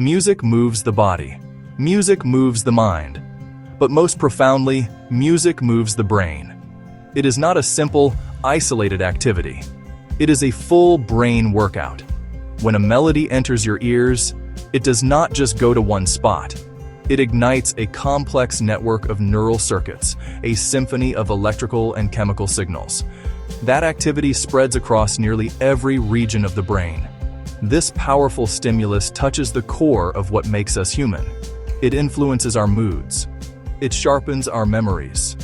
Music moves the body. Music moves the mind. But most profoundly, music moves the brain. It is not a simple, isolated activity. It is a full brain workout. When a melody enters your ears, it does not just go to one spot. It ignites a complex network of neural circuits, a symphony of electrical and chemical signals. That activity spreads across nearly every region of the brain. This powerful stimulus touches the core of what makes us human. It influences our moods. It sharpens our memories.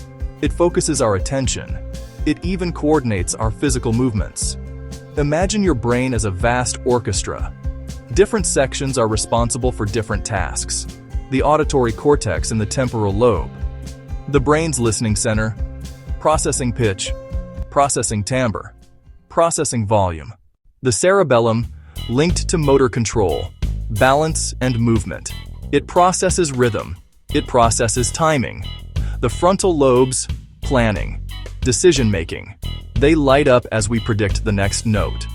It focuses our attention. It even coordinates our physical movements. Imagine your brain as a vast orchestra. Different sections are responsible for different tasks. The auditory cortex and the temporal lobe. The brain's listening center. Processing pitch. Processing timbre. Processing volume. The cerebellum, linked to motor control, balance, and movement. It processes rhythm. It processes timing. The frontal lobes, planning, decision-making. They light up as we predict the next note.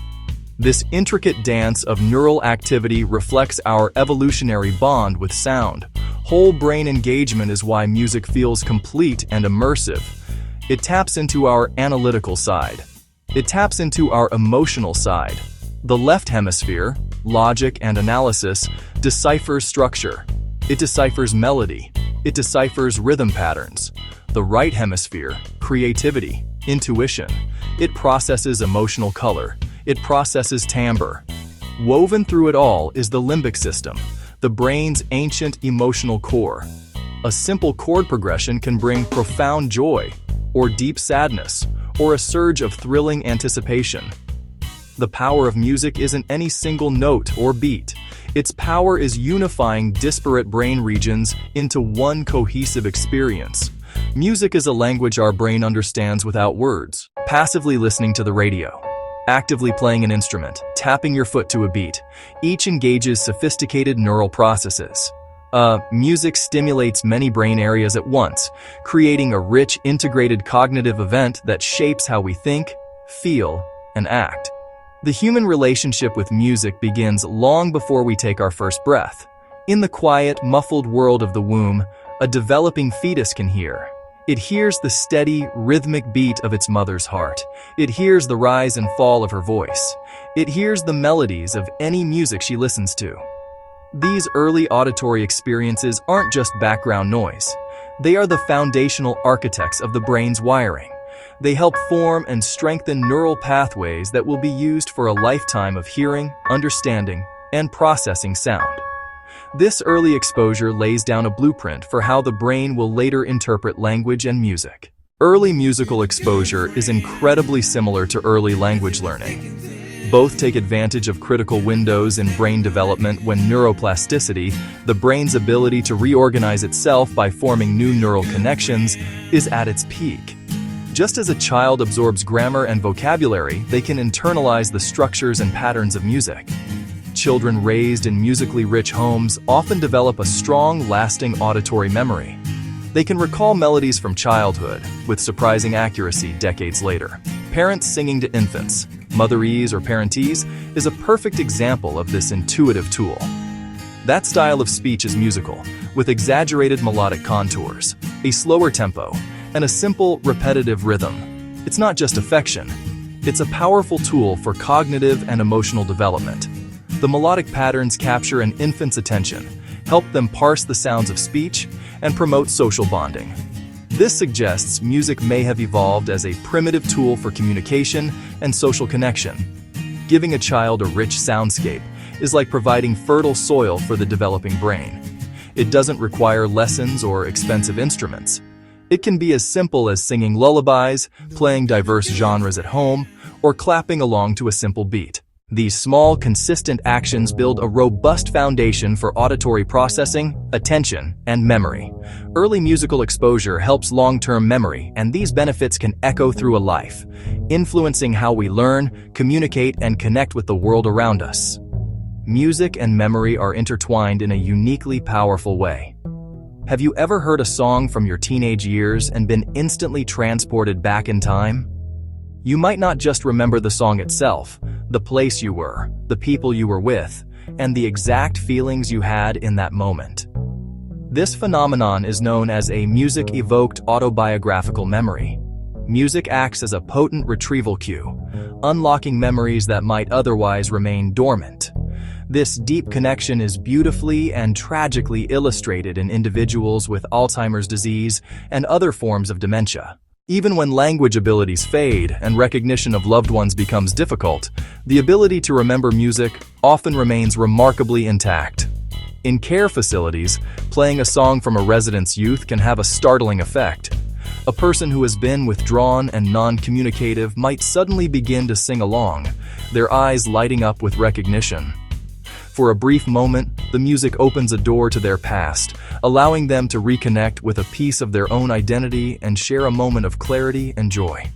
This intricate dance of neural activity reflects our evolutionary bond with sound. Whole brain engagement is why music feels complete and immersive. It taps into our analytical side. It taps into our emotional side. The left hemisphere, logic and analysis, deciphers structure. It deciphers melody. It deciphers rhythm patterns. The right hemisphere, creativity, intuition. It processes emotional color. It processes timbre. Woven through it all is the limbic system, the brain's ancient emotional core. A simple chord progression can bring profound joy, or deep sadness, or a surge of thrilling anticipation. The power of music isn't any single note or beat. Its power is unifying disparate brain regions into one cohesive experience. Music is a language our brain understands without words. Passively listening to the radio, actively playing an instrument, tapping your foot to a beat, each engages sophisticated neural processes. Music stimulates many brain areas at once, creating a rich, integrated cognitive event that shapes how we think, feel, and act. The human relationship with music begins long before we take our first breath. In the quiet, muffled world of the womb, a developing fetus can hear. It hears the steady, rhythmic beat of its mother's heart. It hears the rise and fall of her voice. It hears the melodies of any music she listens to. These early auditory experiences aren't just background noise. They are the foundational architects of the brain's wiring. They help form and strengthen neural pathways that will be used for a lifetime of hearing, understanding, and processing sound. This early exposure lays down a blueprint for how the brain will later interpret language and music. Early musical exposure is incredibly similar to early language learning. Both take advantage of critical windows in brain development when neuroplasticity, the brain's ability to reorganize itself by forming new neural connections, is at its peak. Just as a child absorbs grammar and vocabulary, they can internalize the structures and patterns of music. Children raised in musically rich homes often develop a strong, lasting auditory memory. They can recall melodies from childhood with surprising accuracy decades later. Parents singing to infants, motherese or parentese, is a perfect example of this intuitive tool. That style of speech is musical, with exaggerated melodic contours, a slower tempo, and a simple, repetitive rhythm. It's not just affection. It's a powerful tool for cognitive and emotional development. The melodic patterns capture an infant's attention, help them parse the sounds of speech, and promote social bonding. This suggests music may have evolved as a primitive tool for communication and social connection. Giving a child a rich soundscape is like providing fertile soil for the developing brain. It doesn't require lessons or expensive instruments. It can be as simple as singing lullabies, playing diverse genres at home, or clapping along to a simple beat. These small, consistent actions build a robust foundation for auditory processing, attention, and memory. Early musical exposure helps long-term memory, and these benefits can echo through a life, influencing how we learn, communicate, and connect with the world around us. Music and memory are intertwined in a uniquely powerful way. Have you ever heard a song from your teenage years and been instantly transported back in time? You might not just remember the song itself, the place you were, the people you were with. and the exact feelings you had in that moment. This phenomenon is known as a music-evoked autobiographical memory. Music acts as a potent retrieval cue, unlocking memories that might otherwise remain dormant. This deep connection is beautifully and tragically illustrated in individuals with Alzheimer's disease and other forms of dementia. Even when language abilities fade and recognition of loved ones becomes difficult, the ability to remember music often remains remarkably intact. In care facilities, playing a song from a resident's youth can have a startling effect. A person who has been withdrawn and non-communicative might suddenly begin to sing along, their eyes lighting up with recognition. For a brief moment, the music opens a door to their past, allowing them to reconnect with a piece of their own identity and share a moment of clarity and joy.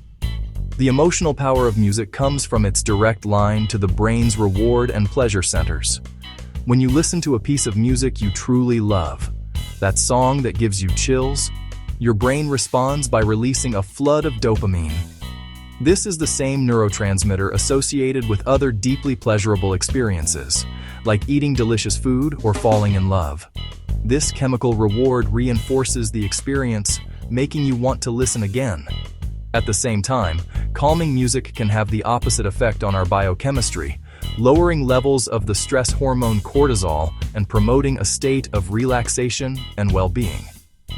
The emotional power of music comes from its direct line to the brain's reward and pleasure centers. When you listen to a piece of music you truly love, that song that gives you chills, your brain responds by releasing a flood of dopamine. This is the same neurotransmitter associated with other deeply pleasurable experiences, like eating delicious food or falling in love. This chemical reward reinforces the experience, making you want to listen again. At the same time, calming music can have the opposite effect on our biochemistry, lowering levels of the stress hormone cortisol and promoting a state of relaxation and well-being.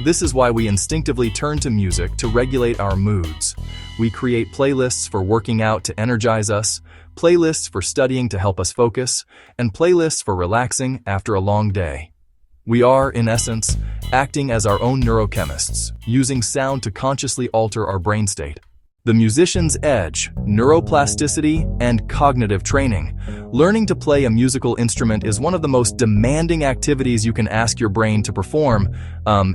This is why we instinctively turn to music to regulate our moods. We create playlists for working out to energize us, playlists for studying to help us focus, and playlists for relaxing after a long day. We are, in essence, acting as our own neurochemists, using sound to consciously alter our brain state. The musician's edge, neuroplasticity, and cognitive training. Learning to play a musical instrument is one of the most demanding activities you can ask your brain to perform.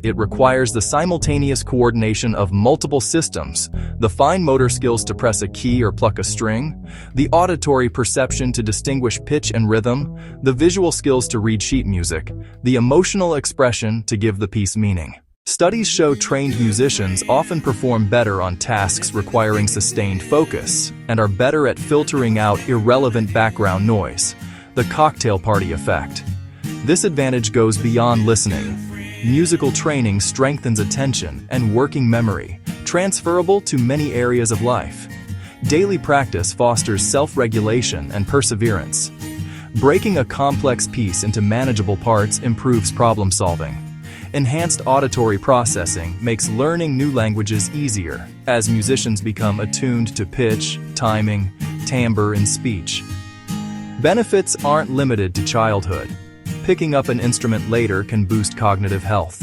It requires the simultaneous coordination of multiple systems, the fine motor skills to press a key or pluck a string, the auditory perception to distinguish pitch and rhythm, the visual skills to read sheet music, the emotional expression to give the piece meaning. Studies show trained musicians often perform better on tasks requiring sustained focus and are better at filtering out irrelevant background noise, the cocktail party effect. This advantage goes beyond listening. Musical training strengthens attention and working memory, transferable to many areas of life. Daily practice fosters self-regulation and perseverance. Breaking a complex piece into manageable parts improves problem-solving. Enhanced auditory processing makes learning new languages easier as musicians become attuned to pitch, timing, timbre, and speech. Benefits aren't limited to childhood. Picking up an instrument later can boost cognitive health.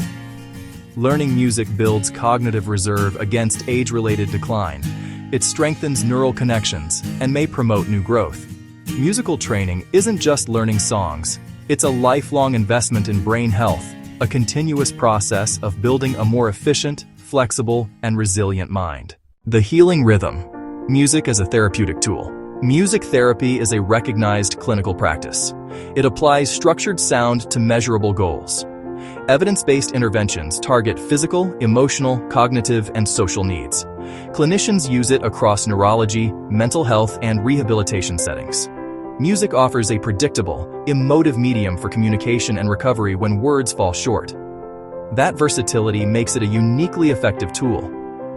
Learning music builds cognitive reserve against age-related decline. It strengthens neural connections and may promote new growth. Musical training isn't just learning songs. It's a lifelong investment in brain health, a continuous process of building a more efficient, flexible, and resilient mind. The healing rhythm. Music as a therapeutic tool. Music therapy is a recognized clinical practice. It applies structured sound to measurable goals. Evidence-based interventions target physical, emotional, cognitive, and social needs. Clinicians use it across neurology, mental health, and rehabilitation settings. Music offers a predictable, emotive medium for communication and recovery when words fall short. That versatility makes it a uniquely effective tool.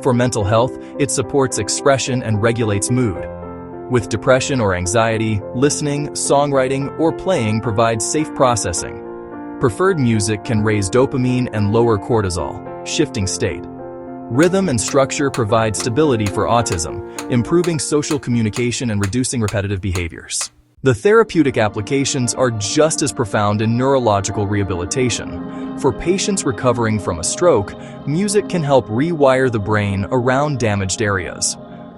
For mental health, it supports expression and regulates mood. With depression or anxiety, listening, songwriting, or playing provides safe processing. Preferred music can raise dopamine and lower cortisol, shifting state. Rhythm and structure provide stability for autism, improving social communication and reducing repetitive behaviors. The therapeutic applications are just as profound in neurological rehabilitation. For patients recovering from a stroke, music can help rewire the brain around damaged areas.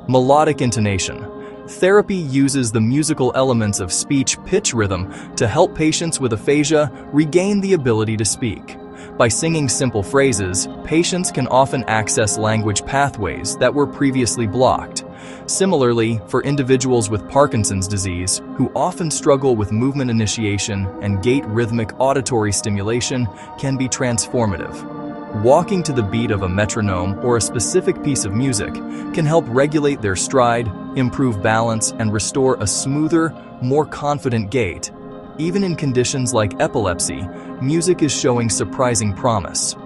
Melodic intonation. Therapy uses the musical elements of speech pitch rhythm to help patients with aphasia regain the ability to speak. By singing simple phrases, patients can often access language pathways that were previously blocked. Similarly, for individuals with Parkinson's disease, who often struggle with movement initiation and gait, rhythmic auditory stimulation can be transformative. Walking to the beat of a metronome or a specific piece of music can help regulate their stride, improve balance, and restore a smoother, more confident gait. Even in conditions like epilepsy, music is showing surprising promise.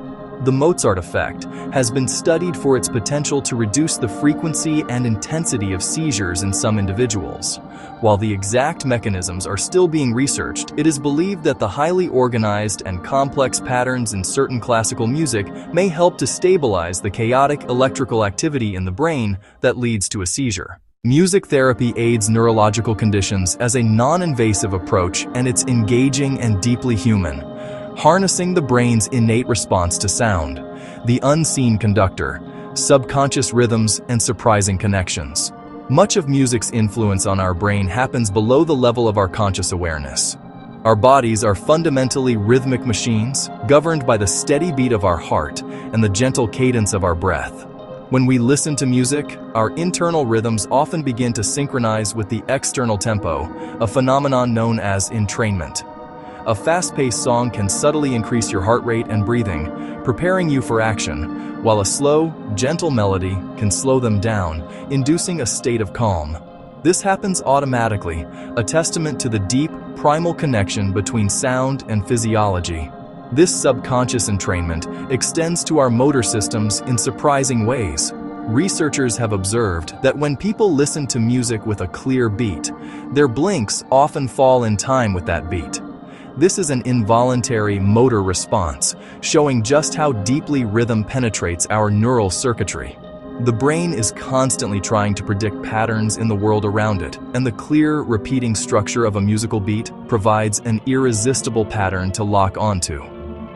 The Mozart effect has been studied for its potential to reduce the frequency and intensity of seizures in some individuals. While the exact mechanisms are still being researched, it is believed that the highly organized and complex patterns in certain classical music may help to stabilize the chaotic electrical activity in the brain that leads to a seizure. Music therapy aids neurological conditions as a non-invasive approach, and it's engaging and deeply human, harnessing the brain's innate response to sound, the unseen conductor, subconscious rhythms, and surprising connections. Much of music's influence on our brain happens below the level of our conscious awareness. Our bodies are fundamentally rhythmic machines, governed by the steady beat of our heart and the gentle cadence of our breath. When we listen to music, our internal rhythms often begin to synchronize with the external tempo, a phenomenon known as entrainment. A fast-paced song can subtly increase your heart rate and breathing, preparing you for action, while a slow, gentle melody can slow them down, inducing a state of calm. This happens automatically, a testament to the deep, primal connection between sound and physiology. This subconscious entrainment extends to our motor systems in surprising ways. Researchers have observed that when people listen to music with a clear beat, their blinks often fall in time with that beat. This is an involuntary motor response, showing just how deeply rhythm penetrates our neural circuitry. The brain is constantly trying to predict patterns in the world around it, and the clear, repeating structure of a musical beat provides an irresistible pattern to lock onto.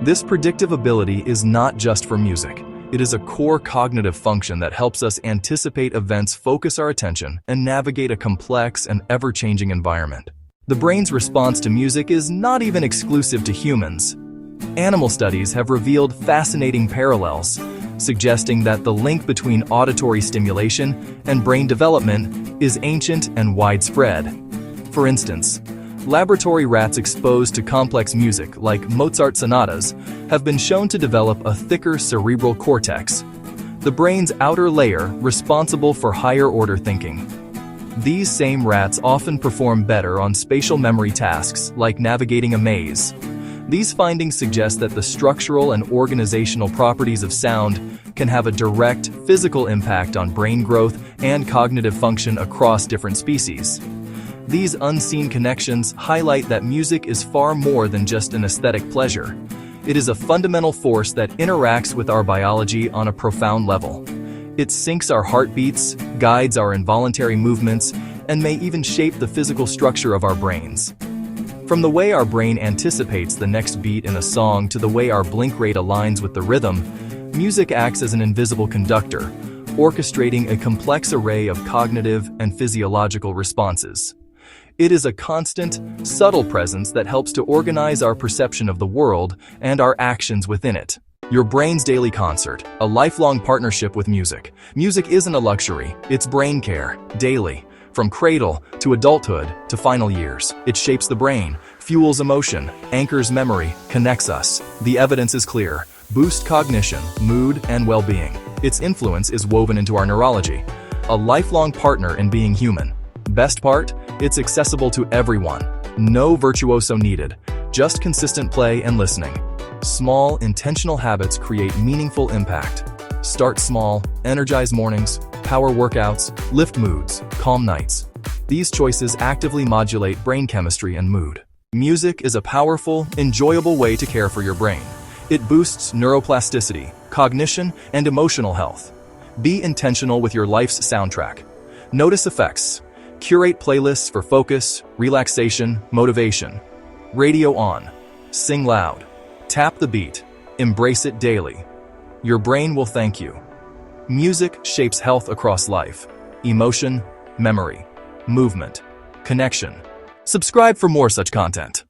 This predictive ability is not just for music. It is a core cognitive function that helps us anticipate events, focus our attention, and navigate a complex and ever-changing environment. The brain's response to music is not even exclusive to humans. Animal studies have revealed fascinating parallels, suggesting that the link between auditory stimulation and brain development is ancient and widespread. For instance, laboratory rats exposed to complex music like Mozart sonatas have been shown to develop a thicker cerebral cortex, the brain's outer layer responsible for higher-order thinking. These same rats often perform better on spatial memory tasks like navigating a maze. These findings suggest that the structural and organizational properties of sound can have a direct physical impact on brain growth and cognitive function across different species. These unseen connections highlight that music is far more than just an aesthetic pleasure. It is a fundamental force that interacts with our biology on a profound level. It syncs our heartbeats, guides our involuntary movements, and may even shape the physical structure of our brains. From the way our brain anticipates the next beat in a song to the way our blink rate aligns with the rhythm, music acts as an invisible conductor, orchestrating a complex array of cognitive and physiological responses. It is a constant, subtle presence that helps to organize our perception of the world and our actions within it. Your brain's daily concert, a lifelong partnership with music. Music isn't a luxury, it's brain care, daily. From cradle to adulthood to final years, it shapes the brain, fuels emotion, anchors memory, connects us. The evidence is clear. Boost cognition, mood, and well-being. Its influence is woven into our neurology, a lifelong partner in being human. Best part? It's accessible to everyone. No virtuoso needed, just consistent play and listening. Small, intentional habits create meaningful impact. Start small, energize mornings, power workouts, lift moods, calm nights. These choices actively modulate brain chemistry and mood. Music is a powerful, enjoyable way to care for your brain. It boosts neuroplasticity, cognition, and emotional health. Be intentional with your life's soundtrack. Notice effects. Curate playlists for focus, relaxation, motivation. Radio on. Sing loud. Tap the beat. Embrace it daily. Your brain will thank you. Music shapes health across life. Emotion, memory, movement, connection. Subscribe for more such content.